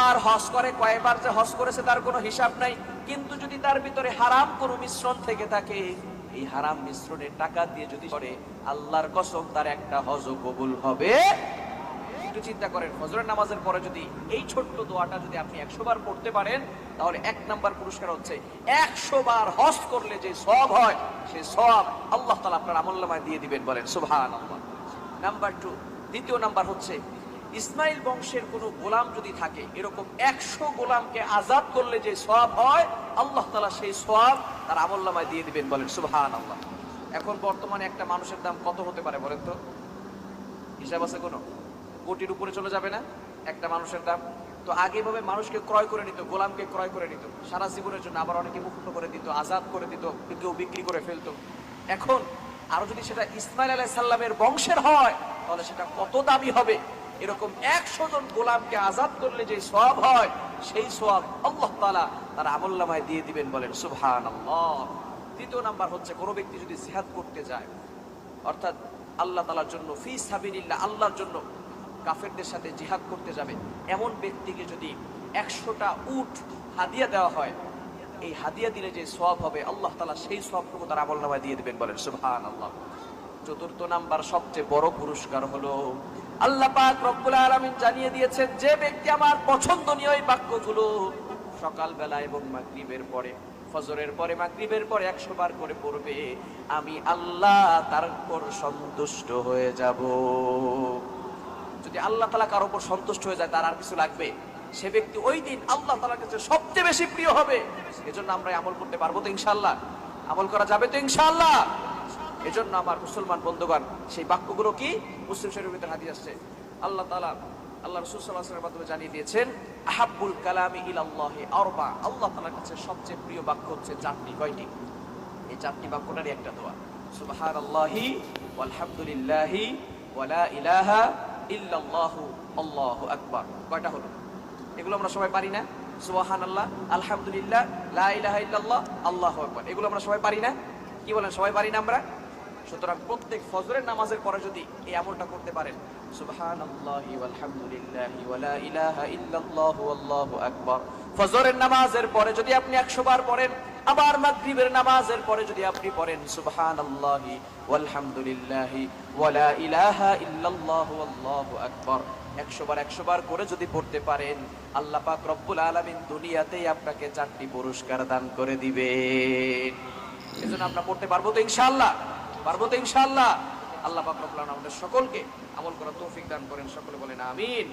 কতবার হজ করে, কয়বার যে হজ করেছে তার কোনো হিসাব নাই, কিন্তু যদি তার ভিতরে হারাম কোনো মিশ্রণ থেকে থাকে, এই হারাম মিশ্রণের টাকা দিয়ে যদি করে, আল্লাহর কসম তার একটা হজও কবুল হবে। একটু চিন্তা করেন, ফজরের নামাজের পরে যদি এই ছোট্ট দোয়াটা যদি আপনি 100 বার পড়তে পারেন, তাহলে 1 নাম্বার পুরস্কার হচ্ছে 100 বার হজ করলে যে সওয়াব হয়, সেই সওয়াব আল্লাহ তাআলা আপনার আমলনামায় দিয়ে দিবেন, বলেন সুবহানাল্লাহ। নাম্বার 2, দ্বিতীয় নাম্বার হচ্ছে ইসমাইল বংশের কোনো গোলাম যদি থাকে, এরকম 100 গোলামকে আজাদ করলে যে সওয়াব হয়, আল্লাহ তাআলা সেই সওয়াব তার আমলনামায় দিয়ে দিবেন, বলেন সুবহানাল্লাহ। এখন বর্তমানে একটা মানুষের দাম কত হতে পারে বলেন তো? হিসাব আছে কোনো? কোটির উপরে চলে যাবে না একটা মানুষের দাম? তো আগে ভাবে মানুষকে ক্রয় করে নিত, গোলামকে ক্রয় করে নিত সারা জীবনের জন্য, আবার অনেকে মুক্ত করে দিত, আজাদ করে দিত, কেউ বিক্রি করে ফেলতো। এখন আরো যদি সেটা ইসমাইল আলাইহিস সালামের বংশের হয়, তাহলে সেটা কত দামি হবে। এরকম 100 জন গোলামকে আজাদ করলে যে সওয়াব হয়, সেই সওয়াব আল্লাহ তাআলা তার আমলনামায় দিয়ে দিবেন, বলেন সুবহানাল্লাহ। তৃতীয় নাম্বার হচ্ছে, কোনো ব্যক্তি যদি জিহাদ করতে যায়, অর্থাৎ আল্লাহ তাআলার জন্য, ফি সাবিলিল্লাহ, আল্লাহর জন্য কাফেরদের সাথে জিহাদ করতে যাবে, এমন ব্যক্তিকে যদি 100টা উট হাদিয়া দেওয়া হয়, এই হাদিয়া দিলে যে সওয়াব হবে, আল্লাহ তাআলা সেই সওয়াবটুকু তার আমলনামায় দিয়ে দিবেন, বলেন সুবহানাল্লাহ। চতুর্থ নাম্বার সবচেয়ে বড় পুরস্কার হলো, আল্লাহ পাক রব্বুল আলামিন জানিয়ে দিয়েছেন, যে ব্যক্তি আমার পছন্দনীয় এই বাক্যগুলো সকালবেলা এবং মাগরিবের পরে, ফজরের পরে, মাগরিবের পরে 100 বার করে পড়বে, আমি আল্লাহ তার উপর সন্তুষ্ট হয়ে যাব। যদি আল্লাহ তাআলা কারোর উপর সন্তুষ্ট হয়ে যায়, তার আর কিছু লাগবে? সে ব্যক্তি ওই দিন আল্লাহ তাআলার কাছে সবচেয়ে বেশি প্রিয় হবে। এজন্য আমরা আমল করতে পারবো তো ইনশাআল্লাহ? আমল করা যাবে তো ইনশাআল্লাহ? এজন্য আমার মুসলমান বন্ধুগণ, সেই বাক্যগুলো কি? মুসলিম শরীফের ভিতরে হাদিস আসছে, আল্লাহ তাআলা, আল্লাহ রাসূল সাল্লাল্লাহু আলাইহি ওয়াসাল্লামের মাধ্যমে জানিয়ে দিয়েছেন, আহাব্বুল কালামি ইলাল্লাহি আরবা, আল্লাহ তাআলার কাছে সবচেয়ে প্রিয় বাক্য হচ্ছে 4টি। কয়টি? এই 4টি বাক্যটারই একটা দোয়া, সুবহানাল্লাহি ওয়ালহামদুলিল্লাহি ওয়ালা ইলাহা ইল্লাল্লাহু আল্লাহু আকবার। কয়টা হলো? এগুলো আমরা সবাই পারি না? সুবহানাল্লাহ, আলহামদুলিল্লাহ, লা ইলাহা ইল্লাল্লাহ, আল্লাহু আকবার, এগুলো আমরা সবাই পারি না? কি বলেন, সবাই পারি না আমরা? সুতরাং প্রত্যেক ফজরের নামাজের পরে যদি এই আমলটা করতে পারেন, সুবহানাল্লাহি ওয়ালহামদুলিল্লাহি ওয়ালা ইলাহা ইল্লাল্লাহু আল্লাহু আকবার, ফজরের নামাজের পরে যদি আপনি 100 বার পড়েন, আবার মাগরিবের নামাজের পরে যদি আপনি পড়েন সুবহানাল্লাহি ওয়ালহামদুলিল্লাহি ওয়ালা ইলাহা ইল্লাল্লাহু আল্লাহু আকবার, 100 বার করে যদি পড়তে পারেন, আল্লাহ পাক রব্বুল আলামিন দুনিয়াতেই আপনাকে 4টি পুরস্কার দান করে দিবেন। এজন্য আমরা পড়তে পারবো তো ইনশাআল্লাহ? পারবো তো ইনশাআল্লাহ? আল্লাহ পাক রব্বুল আলামিন আমাদের সকলকে আমল করার তৌফিক দান করেন, সকলে বলেন আমিন।